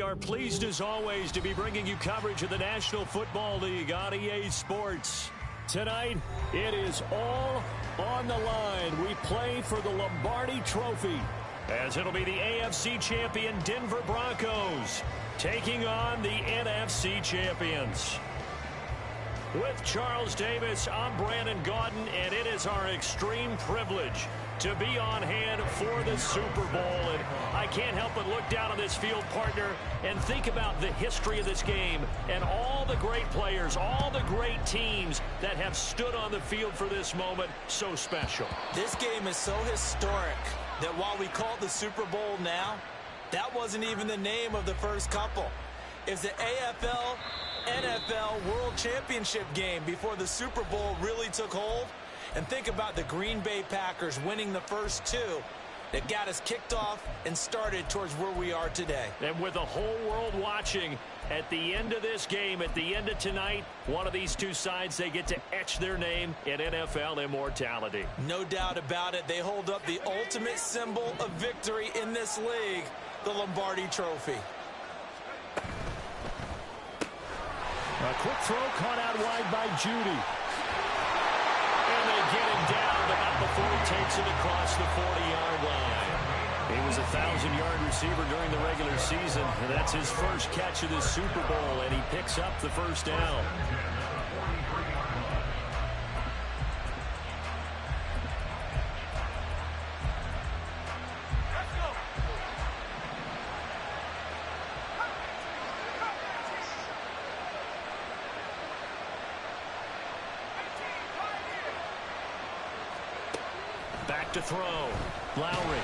we are pleased as always to be bringing you coverage of the National Football League on EA Sports. Tonight, it is all on the line. We play for the Lombardi Trophy, as it'll be the AFC champion Denver Broncos taking on the NFC champions. With Charles Davis, I'm Brandon Gaudin, and it is our extreme privilege to be on hand for the Super Bowl. And I can't help but look down on this field, partner, and think about the history of this game and all the great players, all the great teams that have stood on the field for this moment. So special. This game is so historic that while we call it the Super Bowl now, that wasn't even the name of the first couple. It's the AFL NFL World Championship game before the Super Bowl really took hold. And think about the Green Bay Packers winning the first two that got us kicked off and started towards where we are today. And with the whole world watching, at the end of this game, at the end of tonight, one of these two sides, they get to etch their name in NFL immortality. No doubt about it. They hold up the ultimate symbol of victory in this league, the Lombardi Trophy. A quick throw caught out wide by Judy. And they get him down, but not before he takes it across the 40-yard line. He was a 1,000-yard receiver during the regular season, and that's his first catch of the Super Bowl, and he picks up the first down. Back to throw. Lowry.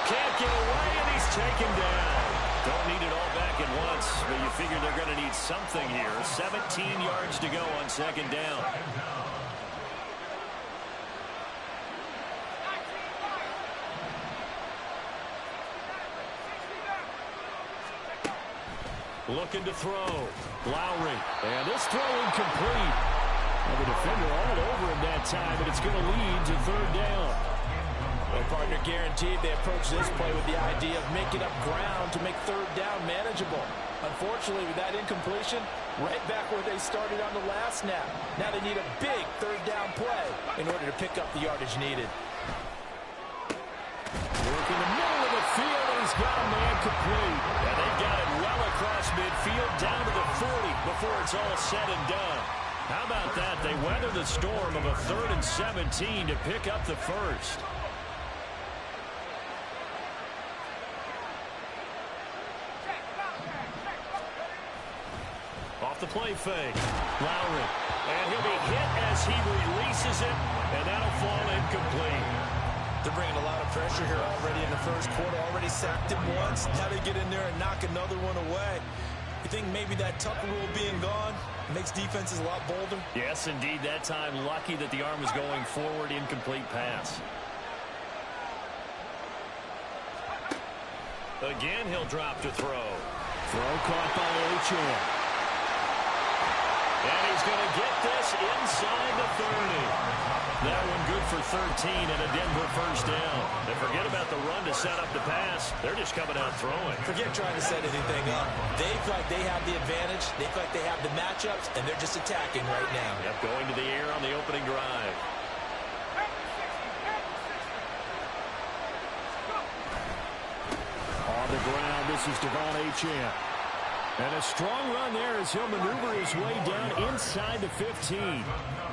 Can't get away, and he's taken down. Don't need it all back at once, but you figure they're going to need something here. 17 yards to go on second down. Looking to throw. Lowry. And this throw incomplete. And the defender all over him that time, and it's going to lead to third down. Well, partner, guaranteed they approach this play with the idea of making up ground to make third down manageable. Unfortunately, with that incompletion, right back where they started on the last snap. Now they need a big third down play in order to pick up the yardage needed. Work in the middle of the field, and he's got a man complete. And they've got it well across midfield, down to the 40 before it's all said and done. How about that? They weather the storm of a 3rd and 17 to pick up the first. Off the play fake. Lowry. And he'll be hit as he releases it, and that'll fall incomplete. They're bringing a lot of pressure here already in the first quarter. Already sacked him once. Now they get in there and knock another one away. You think maybe that Tucker rule being gone makes defenses a lot bolder? Yes, indeed. That time, lucky that the arm was going forward. Incomplete pass. Again, he'll drop to throw. Throw caught by Achane. And he's going to get this inside the 30. That one good for 13 and a Denver first down. And forget about the run to set up the pass. They're just coming out throwing. Forget trying to set anything up. They feel like they have the advantage. They feel like they have the matchups, and they're just attacking right now. Yep, going to the air on the opening drive. On the ground, this is Devon Achane. And a strong run there as he'll maneuver his way down inside the 15.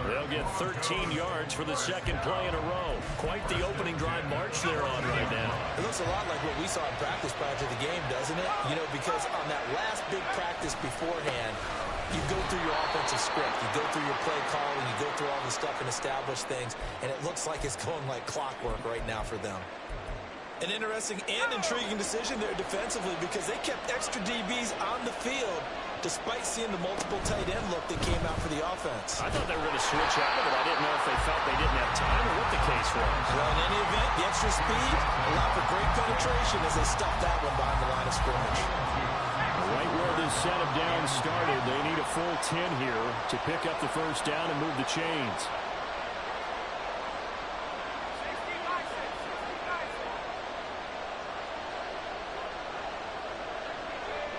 They'll get 13 yards for the second play in a row. Quite the opening drive march they're on right now. It looks a lot like what we saw in practice prior to the game, doesn't it? You know, because on that last big practice beforehand, you go through your offensive script. You go through your play calling. You go through all the stuff and establish things. And it looks like it's going like clockwork right now for them. An interesting and intriguing decision there defensively because they kept extra DBs on the field despite seeing the multiple tight end look that came out for the offense. I thought they were going to switch out of it. I didn't know if they felt they didn't have time or what the case was. Well, in any event, the extra speed allowed for great penetration as they stuffed that one behind the line of scrimmage. Right where this set of downs started, they need a full 10 here to pick up the first down and move the chains.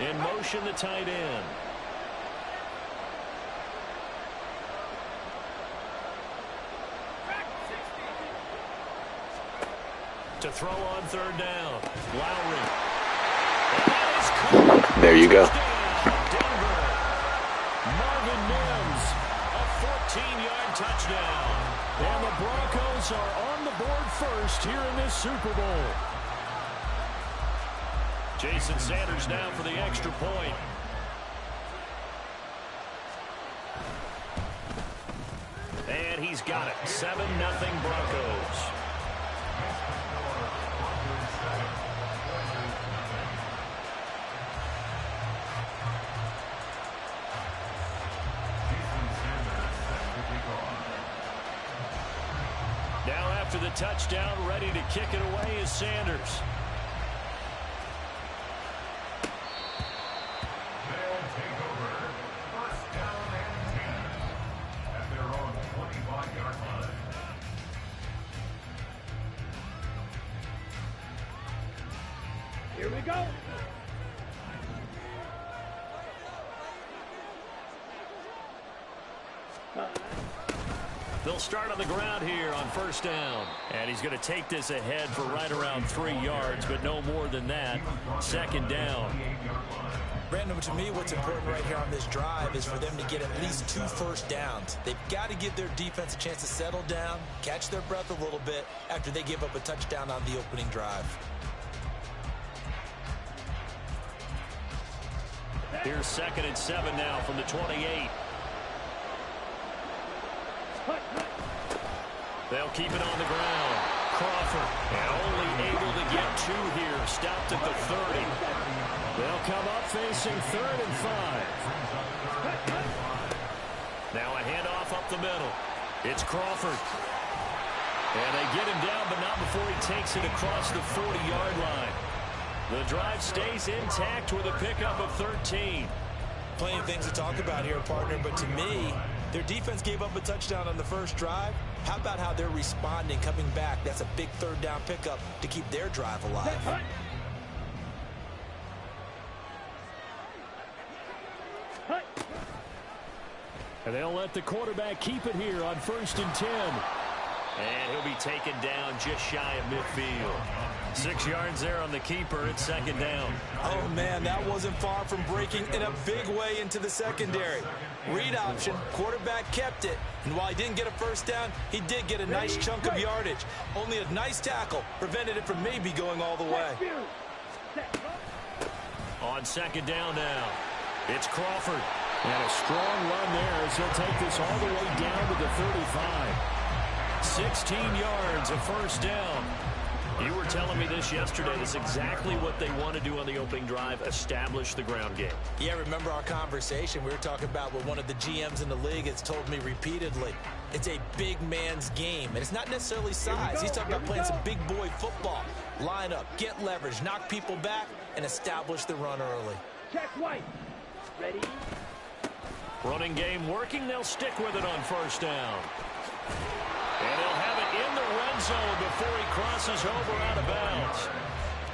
In motion, the tight end. To throw on third down. Lowry. There you go. Denver. Marvin Mims, a 14-yard touchdown. And the Broncos are on the board first here in this Super Bowl. Jason Sanders now for the extra point. And he's got it. 7-0 Broncos. Now after the touchdown, ready to kick it away is Sanders. They'll take over. First down and 10 at their own 25-yard line. Here we go. They'll start on the ground here on first down. And he's going to take this ahead for right around 3 yards, but no more than that. Second down. Brandon, to me, what's important right here on this drive is for them to get at least 2 first downs. They've got to give their defense a chance to settle down, catch their breath a little bit after they give up a touchdown on the opening drive. Here's 2nd and 7 now from the 28. They'll keep it on the ground. Crawford, and only able to get 2 here. Stopped at the 30. They'll come up facing 3rd and 5. Now a handoff up the middle. It's Crawford. And they get him down, but not before he takes it across the 40-yard line. The drive stays intact with a pickup of 13. Plenty of things to talk about here, partner, but to me, their defense gave up a touchdown on the first drive. How about how they're responding, coming back? That's a big 3rd down pickup to keep their drive alive. And they'll let the quarterback keep it here on 1st and 10. And he'll be taken down just shy of midfield. 6 yards there on the keeper. It's 2nd down. Oh, man, that wasn't far from breaking in a big way into the secondary. Read option, quarterback kept it. And while he didn't get a first down, he did get a nice chunk of yardage. Only a nice tackle prevented it from maybe going all the way. On 2nd down now, it's Crawford. And a strong run there as he'll take this all the way down to the 35. 16 yards, a first down. You were telling me this yesterday. That's exactly what they want to do on the opening drive, establish the ground game. Yeah, remember our conversation? We were talking about what one of the GMs in the league has told me repeatedly. It's a big man's game, and it's not necessarily size. He's talking about playing some big boy football. Line up, get leverage, knock people back, and establish the run early. Check white. Ready? Running game working. They'll stick with it on first down. And they'll have it in the red zone before he crosses over out of bounds.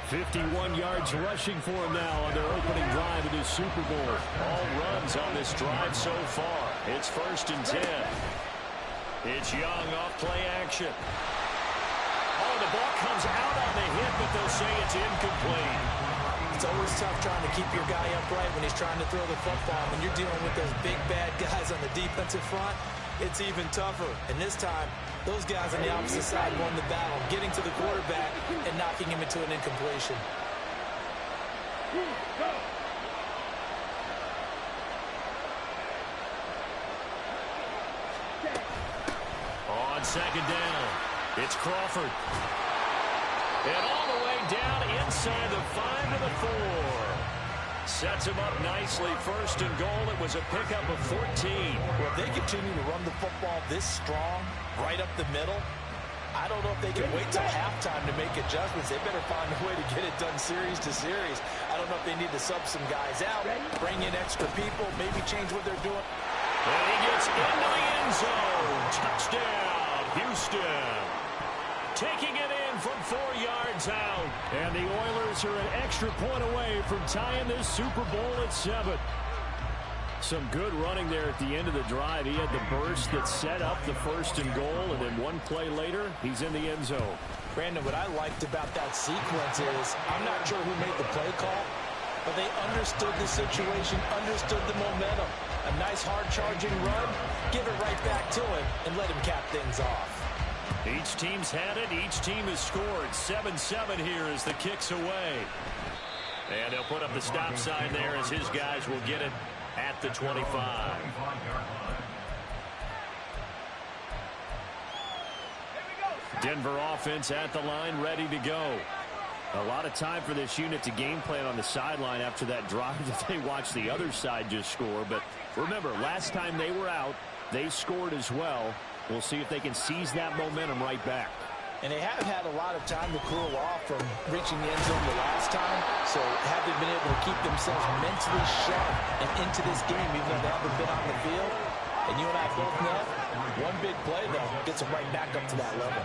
51 yards rushing for him now on their opening drive of this Super Bowl. All runs on this drive so far. It's 1st and 10. It's Young off play action. Oh, the ball comes out on the hit, but they'll say it's incomplete. It's always tough trying to keep your guy upright when he's trying to throw the football. When you're dealing with those big, bad guys on the defensive front, it's even tougher. And this time, those guys on the opposite side won the battle, getting to the quarterback and knocking him into an incompletion. On 2nd down, it's Crawford. And all the way down inside the 5 to the 4. Sets him up nicely. 1st and goal. It was a pickup of 14. Well, if they continue to run the football this strong, right up the middle, I don't know if they can wait till halftime to make adjustments. They better find a way to get it done series to series. I don't know if they need to sub some guys out, bring in extra people, maybe change what they're doing. And he gets into the end zone. Touchdown, Houston. Taking it in from 4 yards out. And the Oilers are an extra point away from tying this Super Bowl at 7. Some good running there at the end of the drive. He had the burst that set up the 1st and goal, and then one play later, he's in the end zone. Brandon, what I liked about that sequence is I'm not sure who made the play call, but they understood the situation, understood the momentum. A nice hard-charging run, give it right back to him, and let him cap things off. Each team's had it. Each team has scored. 7-7 here as the kick's away. And he'll put up the stop sign there as his guys will get it at the 25. Denver offense at the line, ready to go. A lot of time for this unit to game plan on the sideline after that drive that they watched the other side just score. But remember, last time they were out, they scored as well. We'll see if they can seize that momentum right back. And they have had a lot of time to cool off from reaching the end zone the last time. So have they been able to keep themselves mentally sharp and into this game, even though they haven't been on the field? And you and I both know, one big play, though, gets them right back up to that level.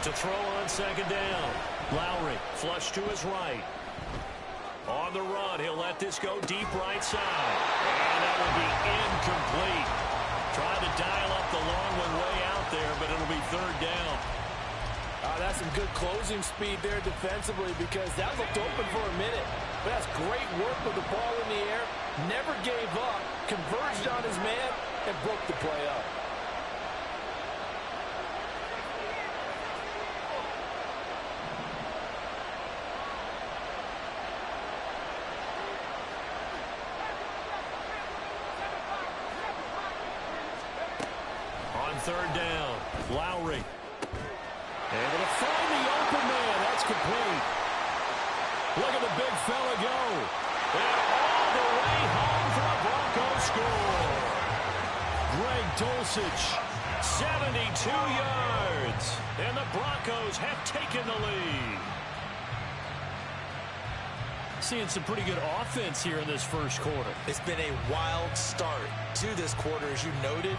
To throw on 2nd down. Lowry, flush to his right. On the run, he'll let this go deep right side. And that will be incomplete. Trying to dial up the long one way out there, but it'll be 3rd down. That's some good closing speed there defensively, because that looked open for a minute. But that's great work with the ball in the air. Never gave up, converged on his man, and broke the play up. On 3rd down, Lowry. Able to find the open man. That's complete. Look at the big fella go. And all the way home for a Broncos score. Greg Dulcich, 72 yards. And the Broncos have taken the lead. Seeing some pretty good offense here in this first quarter. It's been a wild start to this quarter, as you noted.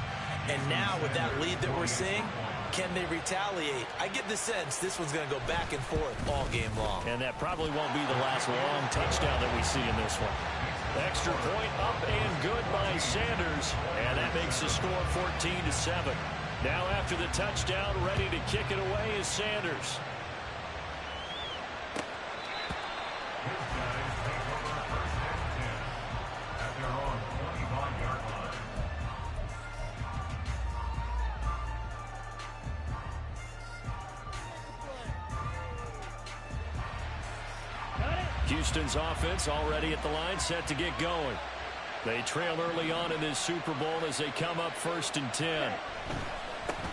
And now with that lead that we're seeing, can they retaliate? I get the sense this one's going to go back and forth all game long. And that probably won't be the last long touchdown that we see in this one. Extra point up and good by Sanders. And that makes the score 14-7. Now after the touchdown, ready to kick it away is Sanders. Houston's offense already at the line, set to get going. They trail early on in this Super Bowl as they come up 1st and 10.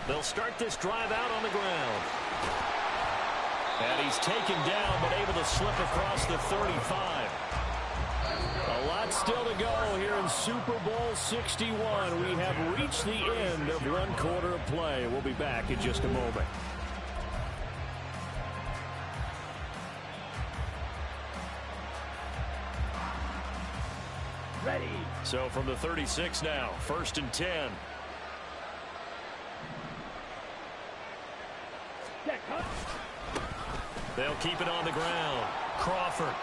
They'll start this drive out on the ground. And he's taken down, but able to slip across the 35. A lot still to go here in Super Bowl 61. We have reached the end of one quarter of play. We'll be back in just a moment. Ready. So from the 36 now, 1st and 10. They'll keep it on the ground. Crawford.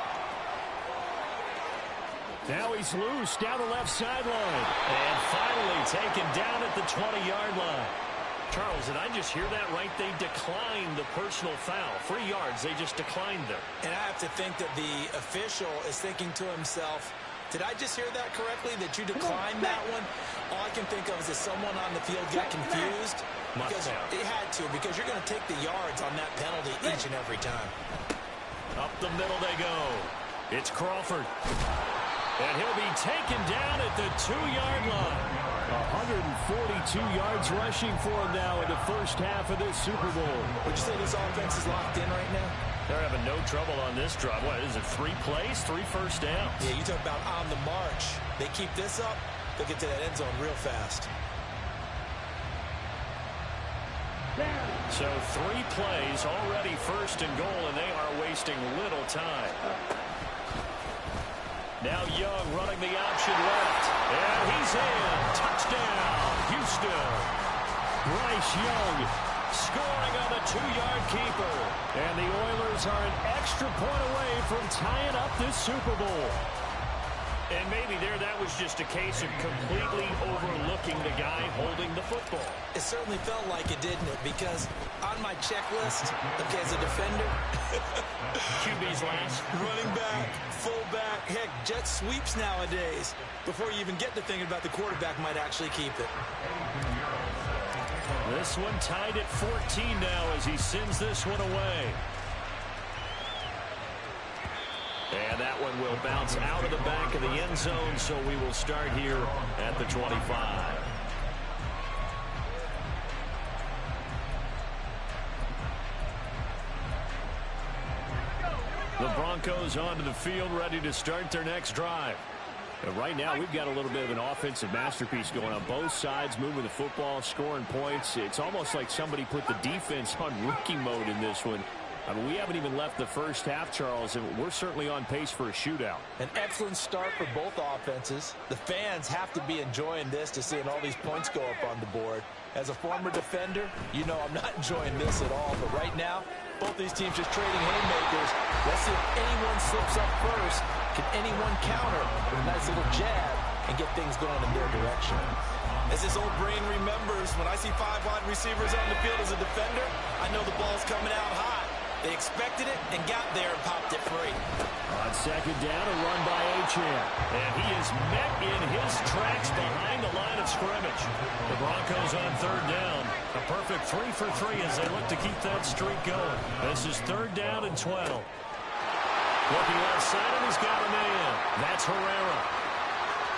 Now he's loose down the left sideline. And finally taken down at the 20-yard line. Charles, did I just hear that right? They declined the personal foul. 3 yards, they just declined them. And I have to think that the official is thinking to himself, did I just hear that correctly, that you declined that one? All I can think of is that someone on the field got confused. Because it had to, because you're going to take the yards on that penalty each and every time. Up the middle they go. It's Crawford. And he'll be taken down at the 2-yard line. 142 yards rushing for him now in the first half of this Super Bowl. Would you say this offense is locked in right now? They're having no trouble on this drive. What is it, 3 plays, 3 first downs? Yeah, you talk about on the march. They keep this up, they'll get to that end zone real fast. So 3 plays, already 1st and goal, and they are wasting little time. Now Young running the option left. And he's in. Touchdown, Houston. Bryce Young scoring on the 2-yard keeper. And the Oilers are an extra point away from tying up this Super Bowl. And maybe that was just a case of completely overlooking the guy holding the football. It certainly felt like it, didn't it? Because on my checklist, okay, as a defender, QB's last. running back, fullback, heck, jet sweeps nowadays. Before you even get to thinking about the quarterback might actually keep it. This one tied at 14 now as he sends this one away. And that one will bounce out of the back of the end zone, so we will start here at the 25. The Broncos onto the field, ready to start their next drive. And right now, we've got a little bit of an offensive masterpiece going on both sides, moving the football, scoring points. It's almost like somebody put the defense on rookie mode in this one. I mean, we haven't even left the first half, Charles, and we're certainly on pace for a shootout. An excellent start for both offenses. The fans have to be enjoying this to seeing all these points go up on the board. As a former defender, you know I'm not enjoying this at all. But right now, both these teams just trading haymakers. Let's see if anyone slips up first. Can anyone counter with a nice little jab and get things going in their direction? As his old brain remembers, when I see 5 wide receivers on the field as a defender, I know the ball's coming out hot. They expected it and got there and popped it free. On second down, a run by Achane. And he is met in his tracks behind the line of scrimmage. The Broncos on third down. A perfect 3 for 3 as they look to keep that streak going. This is third down and 12. Looking outside, and he's got a man. That's Herrera.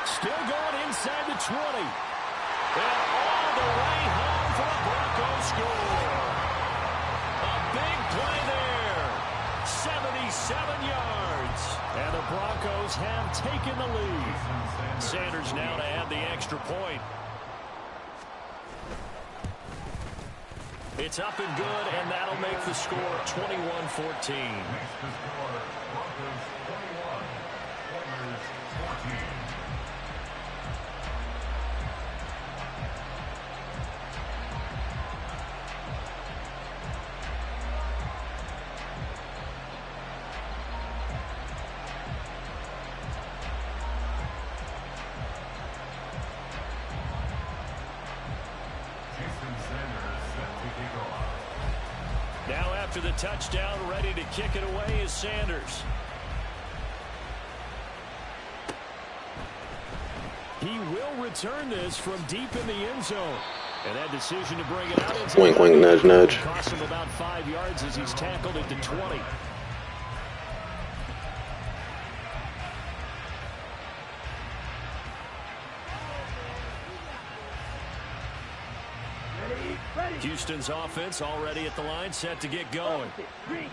Still going inside the 20. And all the way home for a Broncos score. A big play there. 77 yards. And the Broncos have taken the lead. Sanders now to add the extra point. It's up and good, and that'll make the score 21-14. Now after the touchdown, ready to kick it away is Sanders. He will return this from deep in the end zone. And that decision to bring it out into wink, wink, nudge, nudge. Cost him about 5 yards as he's tackled at the 20. Houston's offense already at the line, set to get going.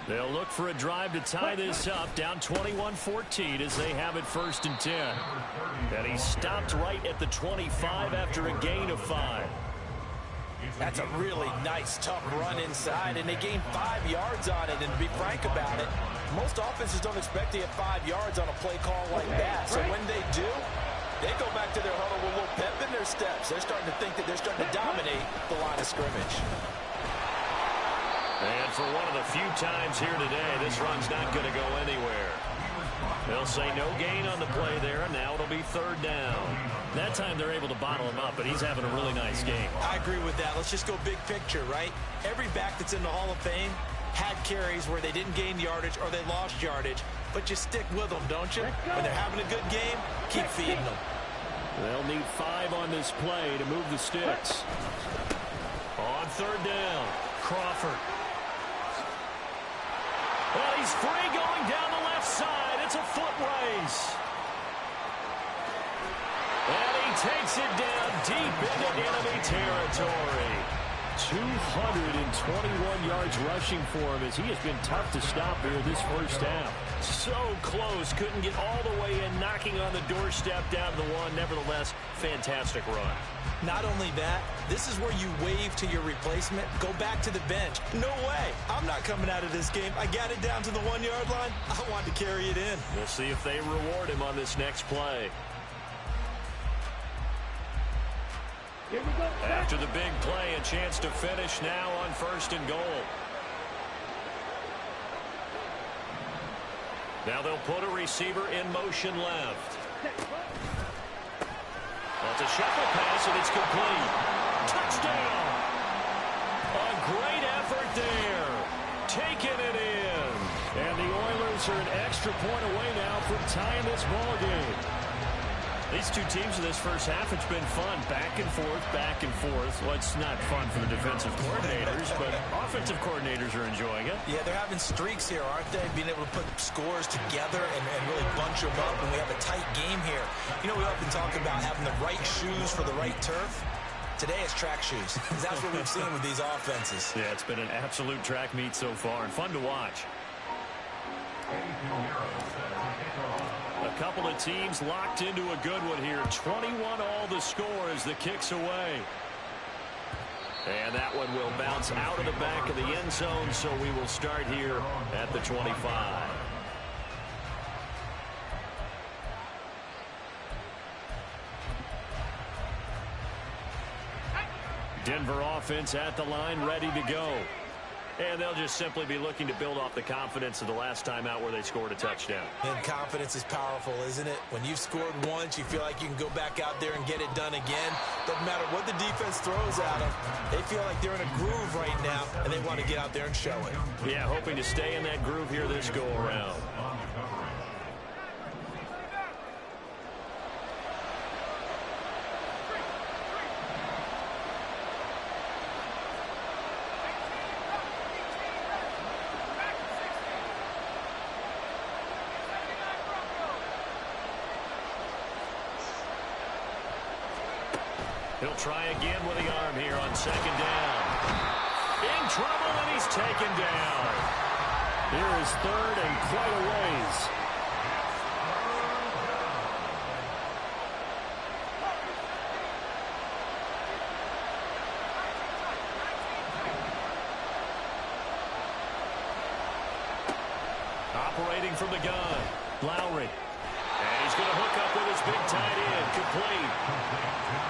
They'll look for a drive to tie this up, down 21-14 as they have it 1st and 10. And he stopped right at the 25 after a gain of 5. That's a really nice, tough run inside, and they gained 5 yards on it. And to be frank about it, most offenses don't expect to get 5 yards on a play call like that. So when they do, they go back to their huddle with a little pep in their steps. They're starting to think that they're starting to dominate the line of scrimmage. And for one of the few times here today, this run's not going to go anywhere. They'll say no gain on the play there, and now it'll be 3rd down. That time they're able to bottle him up, but he's having a really nice game. I agree with that. Let's just go big picture, right? Every back that's in the Hall of Fame had carries where they didn't gain yardage or they lost yardage, but you stick with them, don't you? When they're having a good game, keep feeding them. They'll need 5 on this play to move the sticks. On 3rd down, Crawford. Well, he's free going down the left side. It's a foot race. And he takes it down deep into enemy territory. 221 yards rushing for him as he has been tough to stop here this first half. So close, couldn't get all the way in, knocking on the doorstep down to the 1. Nevertheless, fantastic run. Not only that, this is where you wave to your replacement, go back to the bench. No way, I'm not coming out of this game. I got it down to the 1-yard line. I want to carry it in. We'll see if they reward him on this next play. Here we go. After the big play, a chance to finish now on 1st and goal. Now they'll put a receiver in motion left. Well, it's a shuffle pass, and it's complete. Touchdown! A great effort there. Taking it in. And the Oilers are an extra point away now from tying this ball game. These two teams in this first half, it's been fun. Back and forth, back and forth. Well, it's not fun for the defensive coordinators, but offensive coordinators are enjoying it. Yeah, they're having streaks here, aren't they? Being able to put scores together and really bunch them up, and we have a tight game here. You know, we often talk about having the right shoes for the right turf. Today it's track shoes. That's what we've seen with these offenses. Yeah, it's been an absolute track meet so far, and fun to watch. A couple of teams locked into a good one here. 21 all the score as the kick's away. And that one will bounce out of the back of the end zone, so we will start here at the 25. Denver offense at the line, ready to go. And they'll just simply be looking to build off the confidence of the last time out where they scored a touchdown. And confidence is powerful, isn't it? When you've scored once, you feel like you can go back out there and get it done again. Doesn't matter what the defense throws at them. They feel like they're in a groove right now, and they want to get out there and show it. Yeah, hoping to stay in that groove here this go-around. He'll try again with the arm here on 2nd down. In trouble, and he's taken down. Here is 3rd and quite a ways. Operating from the gun, Lowry. And he's going to hook up with his big tight end, complete.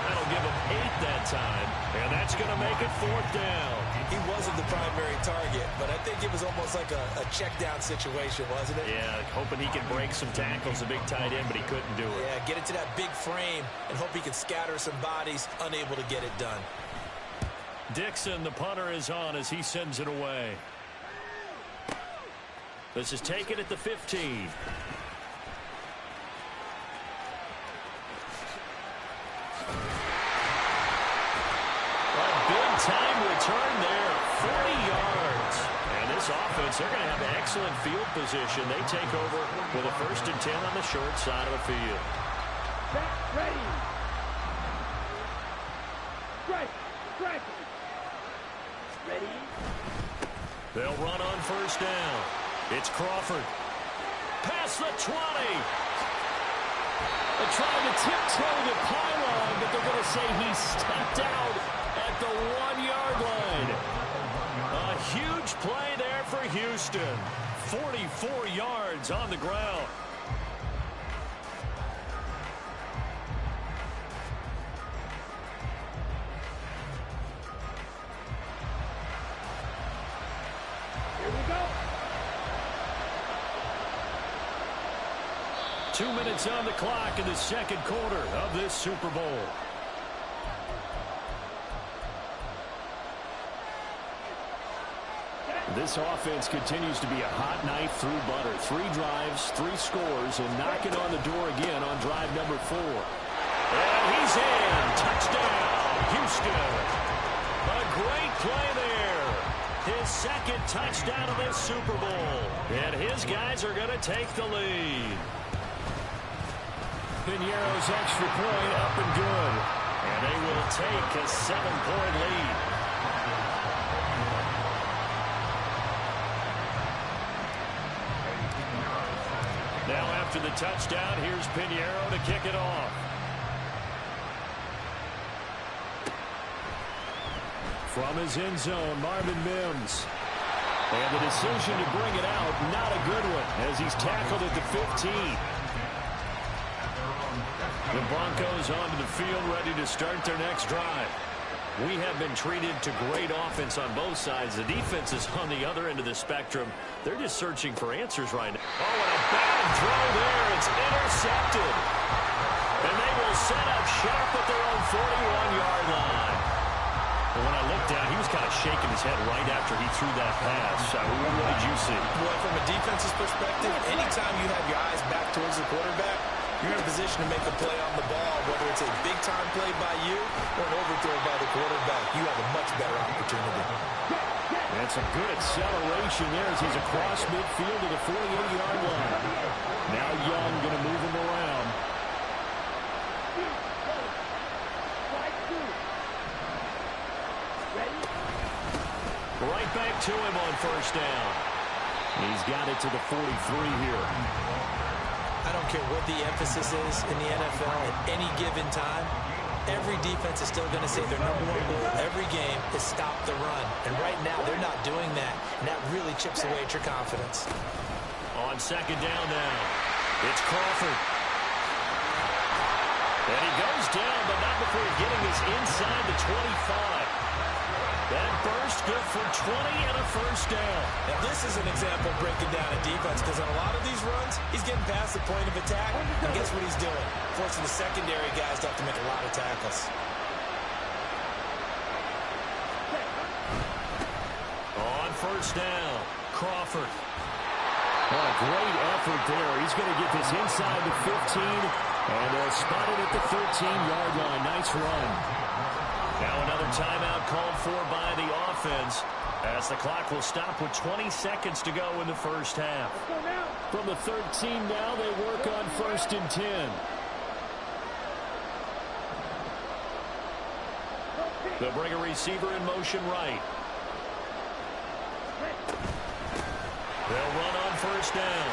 That'll give him 8 that time, and that's going to make it 4th down. He wasn't the primary target, but I think it was almost like a check down situation, wasn't it? Yeah, hoping he can break some tackles, a big tight end, but he couldn't do it. Yeah, get it to that big frame and hope he can scatter some bodies, unable to get it done. Dixon, the punter, is on as he sends it away. This is taken at the 15. Time return there, 40 yards. And this offense, they're going to have excellent field position. They take over with a 1st and 10 on the short side of the field. Set, ready. Strike. Ready. They'll run on 1st down. It's Crawford. Past the 20. They're trying to tiptoe the pylon, but they're going to say he stepped out at the 1-yard line. A huge play there for Houston. 44 yards on the ground. Here we go. 2 minutes on the clock in the 2nd quarter of this Super Bowl. This offense continues to be a hot knife through butter. 3 drives, 3 scores, and knocking on the door again on drive number 4. And he's in. Touchdown, Houston. A great play there. His 2nd touchdown of this Super Bowl. And his guys are going to take the lead. Piñeiro's extra point up and good. And they will take a 7-point lead. Now after the touchdown, here's Piñeiro to kick it off. From his end zone, Marvin Mims. And the decision to bring it out, not a good one, as he's tackled at the 15. The Broncos onto the field, ready to start their next drive. We have been treated to great offense on both sides. The defense is on the other end of the spectrum. They're just searching for answers right now. Oh, and a bad throw there. It's intercepted. And they will set up shop at their own 41-yard line. But when I looked down, he was kind of shaking his head right after he threw that pass. What did you see? Well, from a defense's perspective, anytime you have your eyes back towards the quarterback, you're in a position to make a play on the ball, whether it's a big-time play by you or an overthrow by the quarterback. You have a much better opportunity. That's a good acceleration there as he's across midfield to the 48-yard line. Now Young going to move him around. Right back to him on first down. He's got it to the 43 here. I don't care what the emphasis is in the NFL at any given time. Every defense is still going to say their #1 goal every game is stop the run. And right now, they're not doing that. And that really chips away at your confidence. On second down now, it's Crawford. And he goes down, but not before getting us inside the 25. That burst good for 20 and a first down. Now, this is an example of breaking down a defense because on a lot of these runs, he's getting past the point of attack. And guess what he's doing? Forcing the secondary guys to have to make a lot of tackles. On first down, Crawford. What a great effort there. He's going to get this inside the 15, and they'll spot it at the 13-yard line. Nice run. Now another timeout called for by the offense as the clock will stop with 20 seconds to go in the first half. From the 13 now, they work on 1st and 10. They'll bring a receiver in motion right. They'll run on first down.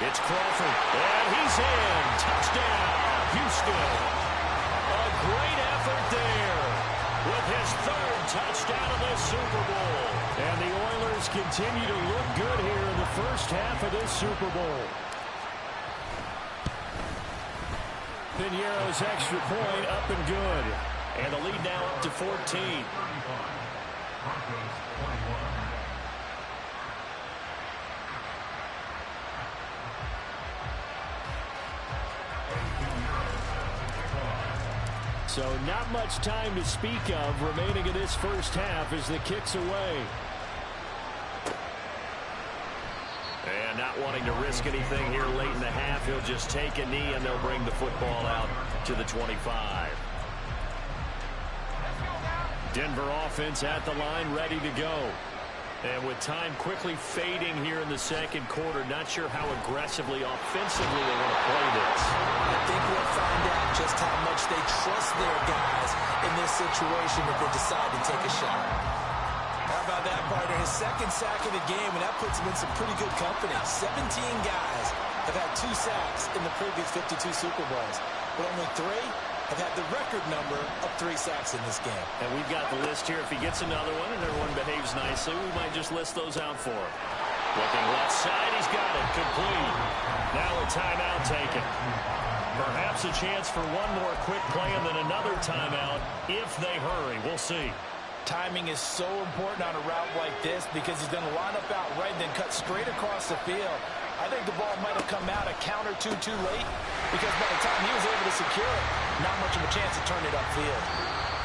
It's Crawford, and he's in. Touchdown, Houston. A great effort there with his 3rd touchdown of the Super Bowl. And the Oilers continue to look good here in the first half of this Super Bowl. Piñeiro's extra point up and good. And the lead now up to 14. So not much time to speak of remaining in this first half as the kick's away. And not wanting to risk anything here late in the half, he'll just take a knee and they'll bring the football out to the 25. Denver offense at the line, ready to go. And with time quickly fading here in the second quarter, not sure how aggressively, offensively they want to play this. I think we'll find out just how much they trust their guys in this situation if they decide to take a shot. How about that, partner? His 2nd sack of the game, and that puts him in some pretty good company. 17 guys have had 2 sacks in the previous 52 Super Bowls, but only 3 have had the record number of 3 sacks in this game. And we've got the list here. If he gets another one and everyone behaves nicely, we might just list those out for him. Looking left side, he's got it. Complete. Now a timeout taken. Perhaps a chance for one more quick play and then another timeout if they hurry. We'll see. Timing is so important on a route like this because he's going to line up out right and then cut straight across the field. I think the ball might have come out a count or two too late because by the time he was able to secure it, not much of a chance to turn it upfield.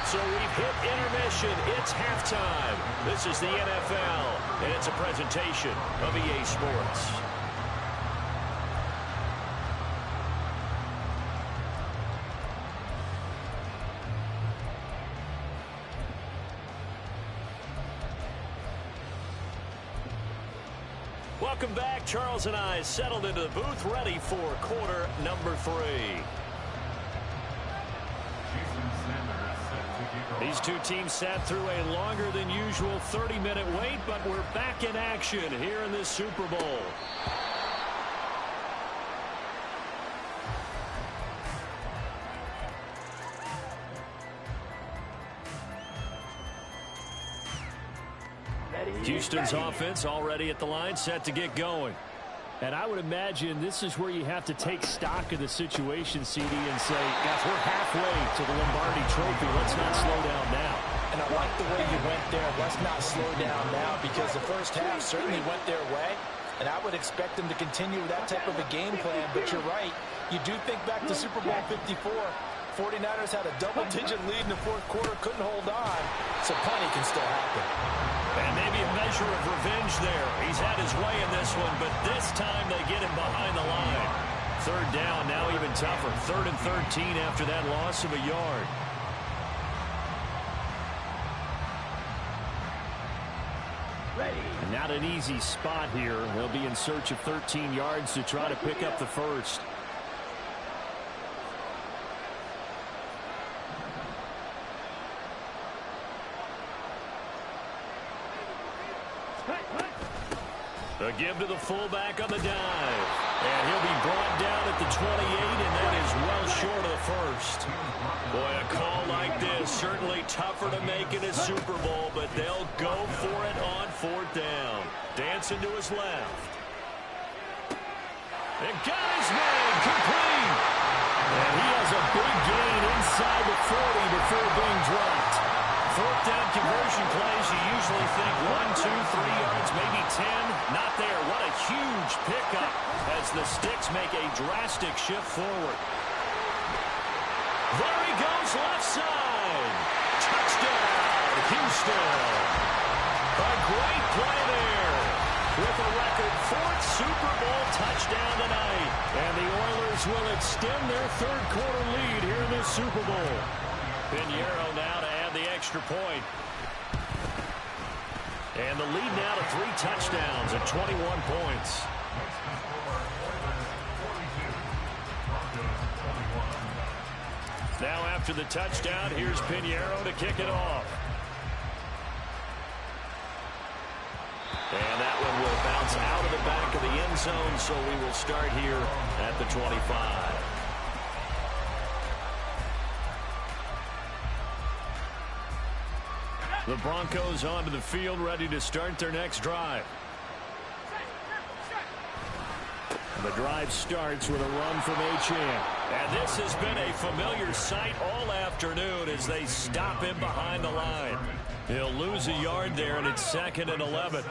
So we've hit intermission. It's halftime. This is the NFL, and it's a presentation of EA Sports. Welcome back. Charles and I settled into the booth, ready for quarter number 3. These two teams sat through a longer than usual 30-minute wait, but we're back in action here in this Super Bowl. Houston's offense already at the line, set to get going. And I would imagine this is where you have to take stock of the situation, CD, and say, guys, we're halfway to the Lombardi Trophy. Let's not slow down now. And I like the way you went there. Let's not slow down now, because the first half certainly went their way. And I would expect them to continue with that type of a game plan. But you're right. You do think back to Super Bowl 54. 49ers had a double-digit lead in the fourth quarter, couldn't hold on. So plenty can still happen. And maybe a measure of revenge there. He's had his way in this one, but this time they get him behind the line. Third down, now even tougher. 3rd and 13 after that loss of a yard. And not an easy spot here. They'll be in search of 13 yards to try to pick up the first. A give to the fullback on the dive. And he'll be brought down at the 28, and that is well short of the first. Boy, a call like this, certainly tougher to make in a Super Bowl, but they'll go for it on 4th down. Dancing to his left. And got his man complete. And he has a big gain inside the 40 before being dropped. 4th down conversion plays, you usually think 1, 2, 3 yards, maybe 10. Not there. What a huge pickup as the Sticks make a drastic shift forward. There he goes, left side. Touchdown, Houston. A great play there. With a record 4th Super Bowl touchdown tonight. And the Oilers will extend their 3rd quarter lead here in this Super Bowl. Pinheiro now to add the extra point. And the lead now to 3 touchdowns at 21 points. Now after the touchdown, here's Pinheiro to kick it off. And that one will bounce out of the back of the end zone, so we will start here at the 25. The Broncos onto the field, ready to start their next drive. The drive starts with a run from Achane. And this has been a familiar sight all afternoon as they stop him behind the line. He'll lose a yard there, and it's 2nd and 11.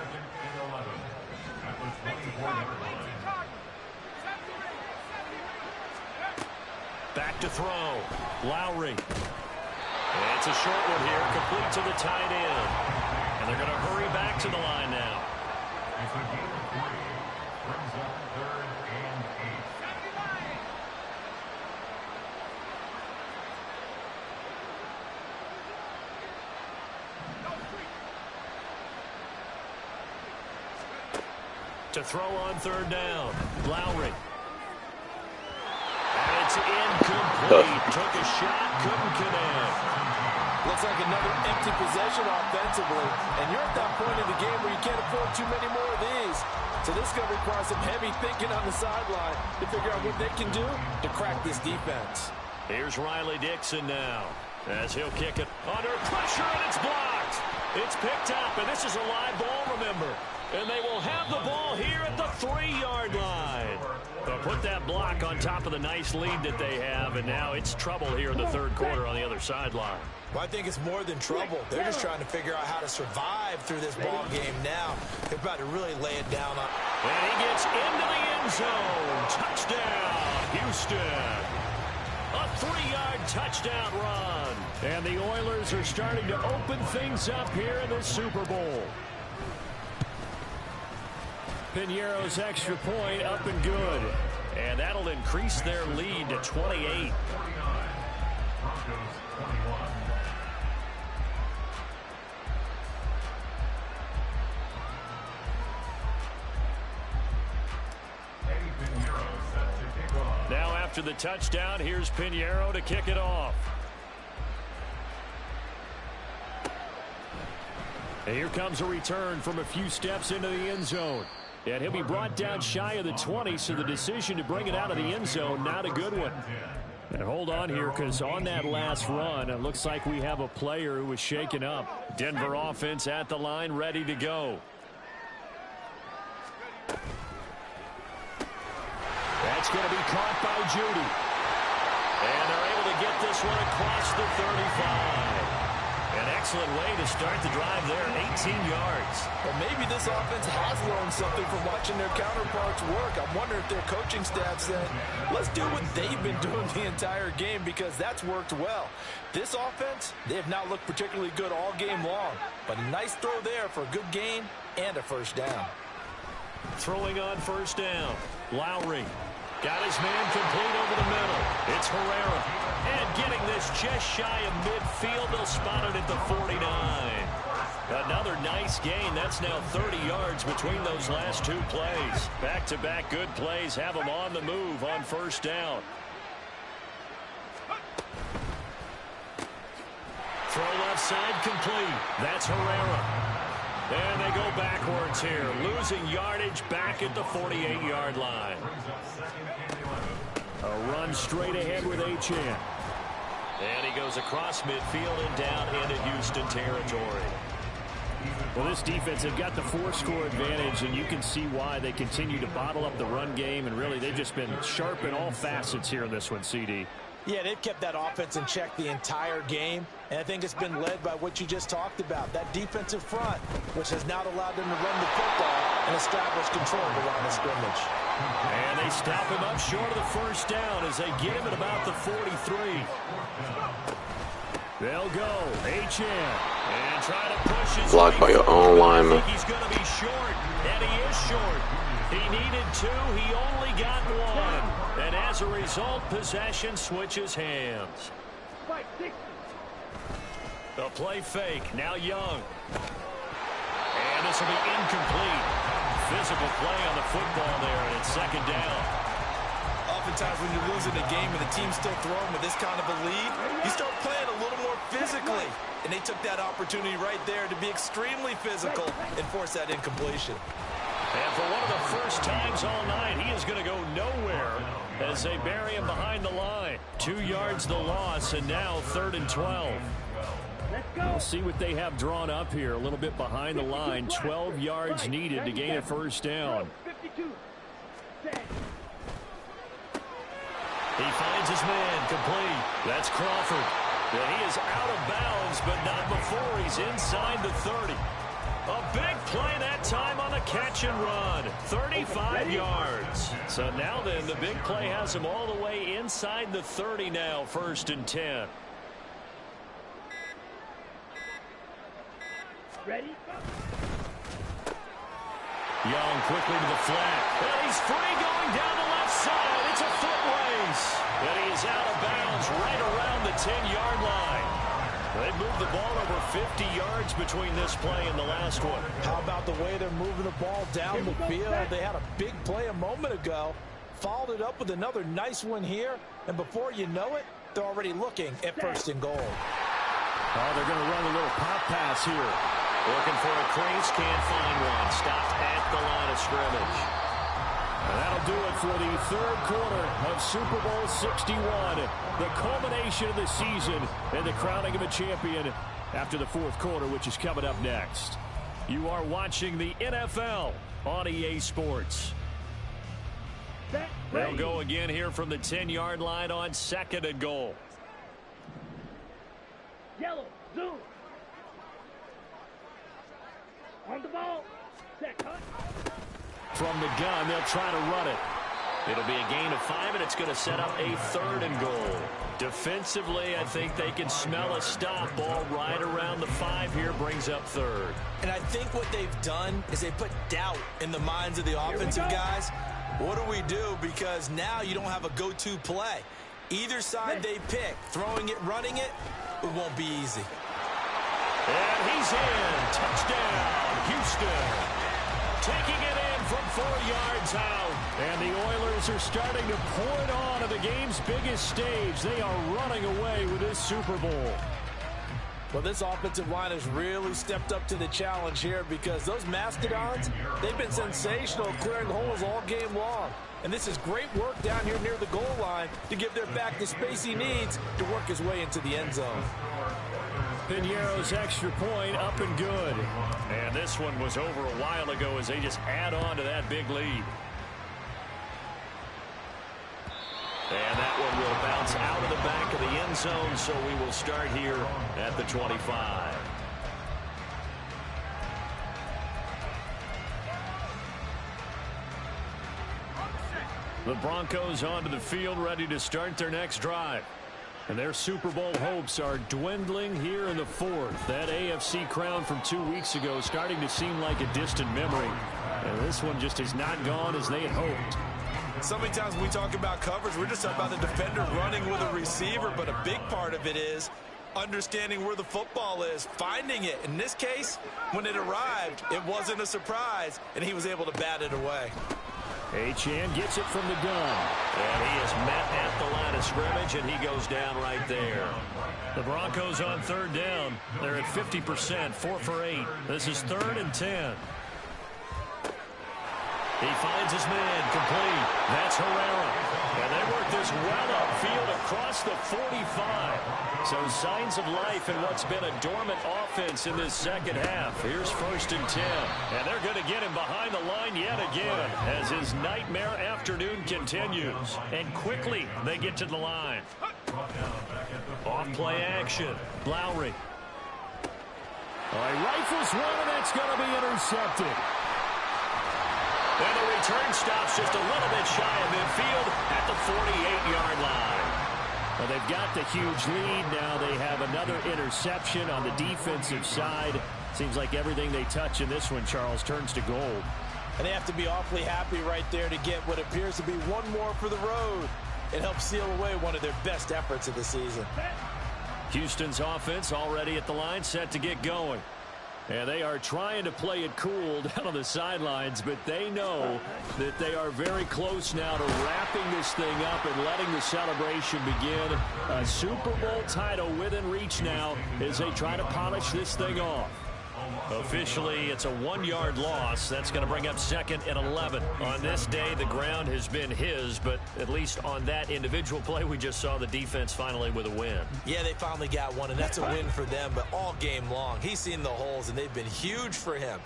Back to throw. Lowry. And it's a short one here, complete to the tight end. And they're going to hurry back to the line now. To throw on 3rd down. Lowry. And it's incomplete. Took a shot, couldn't connect. Looks like another empty possession offensively. And you're at that point in the game where you can't afford too many more of these. So this is going to require some heavy thinking on the sideline to figure out what they can do to crack this defense. Here's Riley Dixon now as he'll kick it under pressure, and it's blocked. It's picked up, and this is a live ball, remember. And they will have the ball here at the 3-yard line. They'll put that block on top of the nice lead that they have, and now it's trouble here in the 3rd quarter on the other sideline. Well, I think it's more than trouble. They're just trying to figure out how to survive through this ball game now. They're about to really lay it down on. And he gets into the end zone. Touchdown, Houston. A 3-yard touchdown run. And the Oilers are starting to open things up here in the Super Bowl. Pinheiro's extra point up and good. And that'll increase their lead to 28. Now after the touchdown, here's Pinheiro to kick it off. And here comes a return from a few steps into the end zone. And he'll be brought down shy of the 20, so the decision to bring it out of the end zone, not a good one. And hold on here, because on that last run, it looks like we have a player who was shaken up. Denver offense at the line, ready to go. It's going to be caught by Judy. And they're able to get this one across the 35. An excellent way to start the drive there, 18 yards. Well, maybe this offense has learned something from watching their counterparts work. I'm wondering if their coaching staff said, let's do what they've been doing the entire game, because that's worked well. This offense, they have not looked particularly good all game long, but a nice throw there for a good gain and a first down. Throwing on first down, Lowry. Got his man complete over the middle. It's Herrera. And getting this just shy of midfield. They'll spot it at the 49. Another nice gain. That's now 30 yards between those last two plays. Back-to-back good plays have them on the move on first down. Throw left side complete. That's Herrera. And they go backwards here, losing yardage back at the 48-yard line. A run straight ahead with Achane. And he goes across midfield and down into Houston territory. Well, this defense, they've got the 4-score advantage, and you can see why they continue to bottle up the run game, and really they've just been sharp in all facets here in this one, CD. Yeah, they've kept that offense in check the entire game, and I think it's been led by what you just talked about, that defensive front, which has now allowed them to run the football and establish control of the line of scrimmage. And they stop him up short of the first down as they get him at about the 43. They'll go. Achane. And try to push his blocked by your own lineman. I think he's going to be short, and he is short. He needed two. He only got one. And as a result, possession switches hands. The play fake. Now Young. And this will be incomplete. Physical play on the football there, and it's second down. Oftentimes when you're losing a game and the team's still throwing with this kind of a lead, you start playing a little more physically. And they took that opportunity right there to be extremely physical and force that incompletion. And for one of the first times all night, he is going to go nowhere as they bury him behind the line. 2 yards the loss, and now 3rd and 12. We'll see what they have drawn up here. A little bit behind the line. 12 yards needed to gain a first down. He finds his man complete. That's Crawford. And he is out of bounds, but not before he's inside the 30. A big play that time on the catch and run. 35 yards. So now then, the big play has him all the way inside the 30 now, 1st and 10. Ready? Young quickly to the flat. And he's free going down the left side. It's a foot race. And he is out of bounds right around the 10-yard line. They moved the ball over 50 yards between this play and the last one. How about the way they're moving the ball down the field? They had a big play a moment ago, followed it up with another nice one here, and before you know it, they're already looking at 1st and goal. Oh, they're going to run a little pop pass here. Looking for a crease, can't find one. Stopped at the line of scrimmage. And that'll do it for the 3rd quarter of Super Bowl 61. The culmination of the season and the crowning of a champion after the 4th quarter, which is coming up next. You are watching the NFL on EA Sports. They'll go again here from the 10-yard line on 2nd and goal. Yellow, zoom. On the ball. Set, cut. From the gun, they'll try to run it. It'll be a gain of 5, and it's going to set up a 3rd and goal. Defensively, I think they can smell a stop. Ball right around the 5 here, brings up 3rd. And I think what they've done is they put doubt in the minds of the offensive guys. What do we do? Because now you don't have a go-to play. Either side they pick, throwing it, running it, it won't be easy. And he's in. Touchdown, Houston. Taking it in from 4 yards out. And the Oilers are starting to pour it on at the game's biggest stage. They are running away with this Super Bowl. Well, this offensive line has really stepped up to the challenge here because those Mastodons, they've been sensational clearing holes all game long. And this is great work down here near the goal line to give their back the space he needs to work his way into the end zone. Piñeiro's extra point up and good. And this one was over a while ago as they just add on to that big lead. And that one will bounce out of the back of the end zone, so we will start here at the 25. The Broncos onto the field, ready to start their next drive. And their Super Bowl hopes are dwindling here in the fourth. That AFC crown from 2 weeks ago is starting to seem like a distant memory. And this one just has not gone as they had hoped. So many times when we talk about coverage, we're just talking about the defender running with a receiver, but a big part of it is understanding where the football is, finding it. In this case, when it arrived, it wasn't a surprise, and he was able to bat it away. Achane gets it from the gun. And he is met at the line of scrimmage, and he goes down right there. The Broncos on third down. They're at 50%, 4 for 8. This is 3rd and 10. He finds his man, complete. That's Herrera. And they work this well upfield across the 45. So signs of life in what's been a dormant offense in this second half. Here's 1st and 10. And they're going to get him behind the line yet again as his nightmare afternoon continues. And quickly they get to the line. Off play action. Lowry. All right, rifles one, and that's going to be intercepted. And the return stops just a little bit shy of midfield at the 48-yard line. Well, they've got the huge lead. Now they have another interception on the defensive side. Seems like everything they touch in this one, Charles, turns to gold. And they have to be awfully happy right there to get what appears to be one more for the road. It helps seal away one of their best efforts of the season. Houston's offense already at the line, set to get going. And they are trying to play it cool down on the sidelines, but they know that they are very close now to wrapping this thing up and letting the celebration begin. A Super Bowl title within reach now as they try to polish this thing off. Officially, it's a 1-yard loss. That's going to bring up 2nd and 11. On this day, the ground has been his, but at least on that individual play, we just saw the defense finally with a win. Yeah, they finally got one, and that's a win for them, but all game long, he's seen the holes, and they've been huge for him.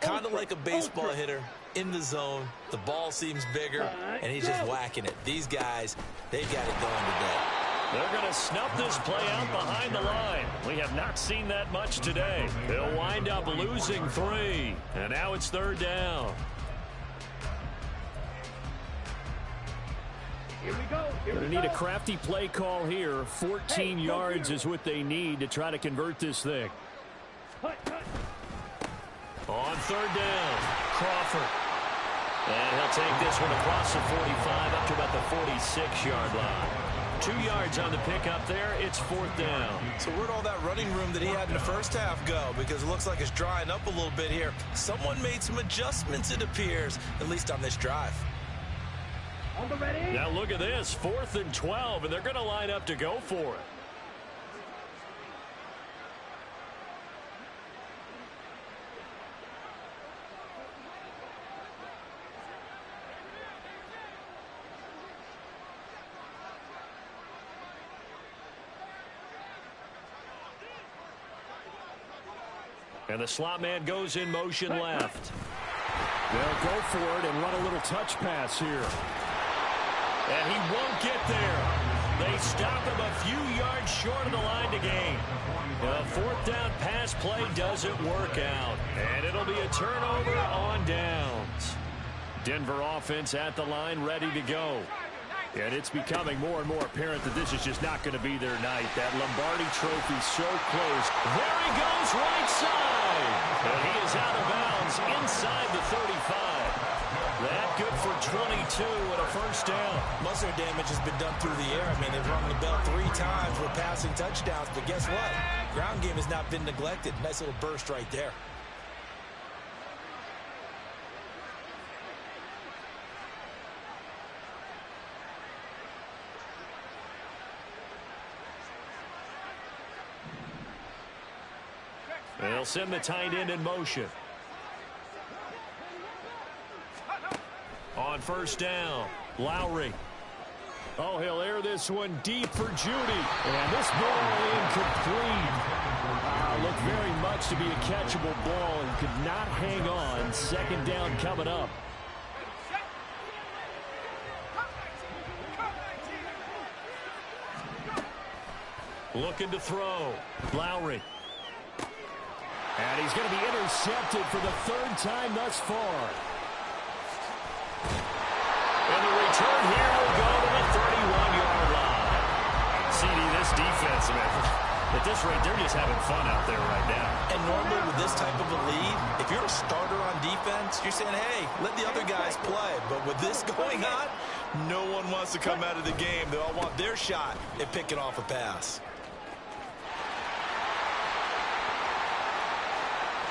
Kind of like a baseball hitter in the zone. The ball seems bigger, and he's just whacking it. These guys, they've got it going today. They're going to snuff this play out behind the line. We have not seen that much today. They'll wind up losing 3. And now it's 3rd down. Here we go. Going to need a crafty play call here. 14 yards is what they need to try to convert this thing. Cut. On 3rd down, Crawford. And he'll take this one across the 45 up to about the 46-yard line. 2 yards on the pickup there. It's 4th down. So where'd all that running room that he had in the first half go? Because it looks like it's drying up a little bit here. Someone made some adjustments, it appears, at least on this drive. On the ready. Now look at this. 4th and 12, and they're going to line up to go for it. And the slot man goes in motion left. They'll go for it and run a little touch pass here. And he won't get there. They stop him a few yards short of the line to gain. The 4th down pass play doesn't work out. And it'll be a turnover on downs. Denver offense at the line, ready to go. And it's becoming more and more apparent that this is just not going to be their night. That Lombardi trophy so close. There he goes, right side. And he is out of bounds inside the 35. That good for 22 and a 1st down. Most of their damage has been done through the air. I mean, they've rung the bell 3 times with passing touchdowns. But guess what? Ground game has not been neglected. Nice little burst right there. They'll send the tight end in motion. On 1st down, Lowry. Oh, he'll air this one deep for Judy. And this ball incomplete. Looked very much to be a catchable ball and could not hang on. 2nd down coming up. Looking to throw. Lowry. And he's going to be intercepted for the third time thus far. And the return here will go to the 31-yard line. CD, this defense, man, at this rate, they're just having fun out there right now. And normally with this type of a lead, if you're a starter on defense, you're saying, hey, let the other guys play. But with this going on, no one wants to come out of the game. They all want their shot at picking off a pass.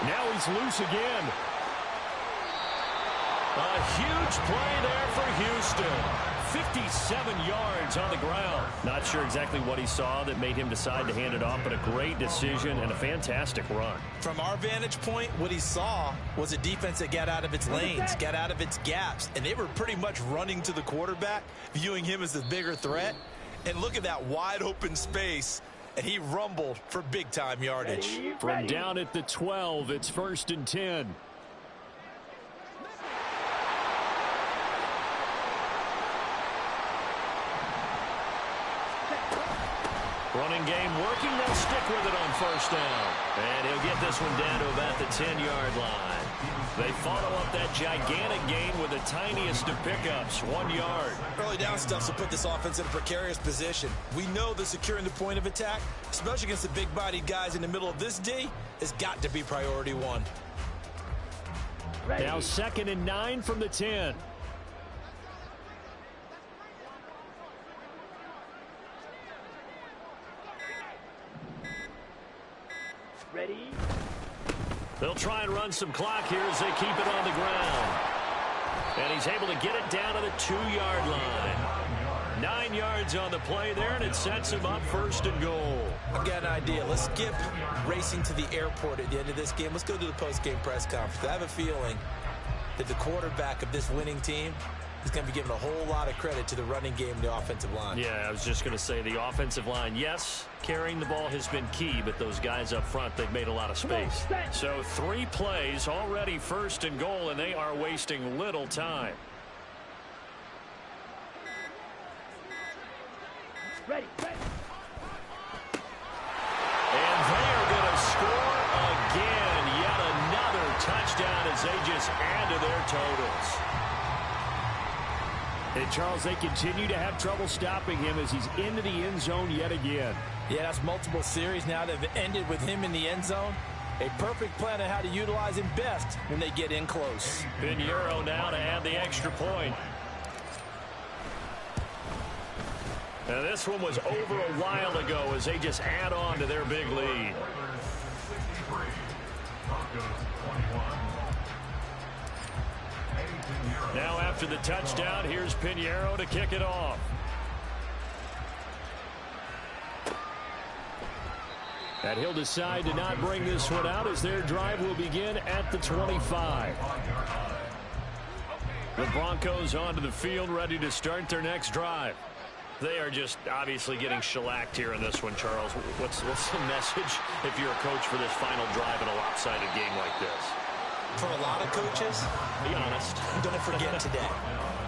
Now he's loose again. A huge play there for Houston. 57 yards on the ground. Not sure exactly what he saw that made him decide to hand it off, but a great decision and a fantastic run. From our vantage point, what he saw was a defense that got out of its lanes, got out of its gaps, and they were pretty much running to the quarterback, viewing him as the bigger threat. And look at that wide open space, and he rumbled for big-time yardage. From down at the 12, it's 1st and 10. Running game working. They'll stick with it on 1st down. And he'll get this one down to about the 10-yard line. They follow up that gigantic gain with the tiniest of pickups, 1 yard. Early down stuff will put this offense in a precarious position. We know that securing the point of attack, especially against the big-bodied guys in the middle of this D, has got to be priority one. Now 2nd and 9 from the 10. Ready? They'll try and run some clock here as they keep it on the ground. And he's able to get it down to the 2-yard line. 9 yards on the play there, and it sets him up 1st and goal. I've got an idea. Let's skip racing to the airport at the end of this game. Let's go to the post-game press conference. I have a feeling that the quarterback of this winning team is going to be given a whole lot of credit to the running game and the offensive line. Yeah, I was just going to say the offensive line, yes, carrying the ball has been key, but those guys up front, they've made a lot of space. So 3 plays, already 1st and goal, and they are wasting little time. Ready. And they are going to score again. Yet another touchdown as they just add to their totals. And Charles, they continue to have trouble stopping him as he's into the end zone yet again. Yeah, that's multiple series now that have ended with him in the end zone. A perfect plan on how to utilize him best when they get in close. Pinheiro now to add the extra point. Now this one was over a while ago as they just add on to their big lead. Now after the touchdown, here's Pinheiro to kick it off. And he'll decide to not bring this one out as their drive will begin at the 25. The Broncos onto the field, ready to start their next drive. They are just obviously getting shellacked here in this one, Charles. What's the message if you're a coach for this final drive in a lopsided game like this? For a lot of coaches, be honest, don't forget today.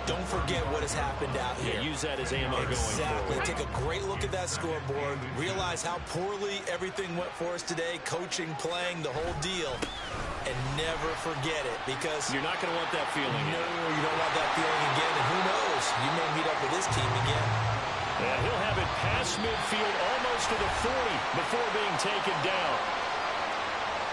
Don't forget what has happened out here. Yeah, use that as ammo going forward. Take a great look at that scoreboard. Realize how poorly everything went for us today. Coaching, playing, the whole deal. And never forget it, because you're not going to want that feeling. No, you don't want that feeling again. And who knows? You may meet up with this team again. And he'll have it past midfield, almost to the 40 before being taken down.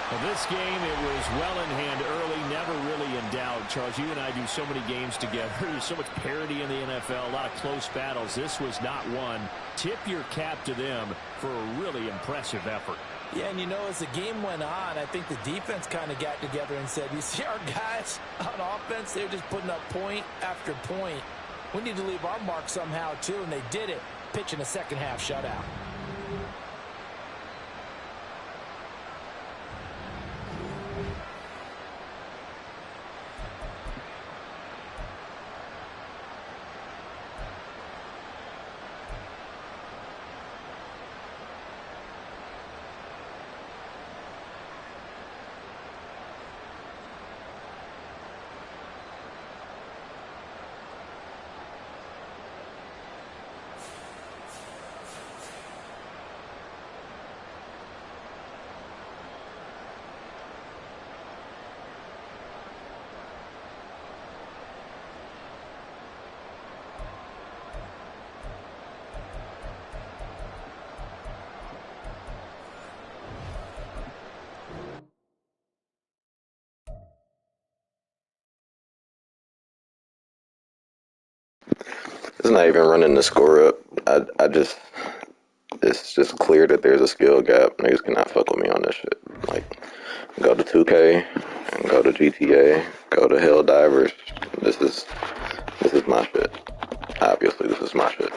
Well, this game, it was well in hand early, never really in doubt. Charles, you and I do so many games together. There's so much parity in the NFL, a lot of close battles. This was not one. Tip your cap to them for a really impressive effort. Yeah, and you know, as the game went on, I think the defense kind of got together and said, you see our guys on offense, they're just putting up point after point. We need to leave our mark somehow, too, and they did it, pitching a second-half shutout. It's not even running the score up. It's just clear that there's a skill gap. Niggas cannot fuck with me on this shit. Like, go to 2K, and go to GTA, go to Helldivers. This is my shit. Obviously, this is my shit.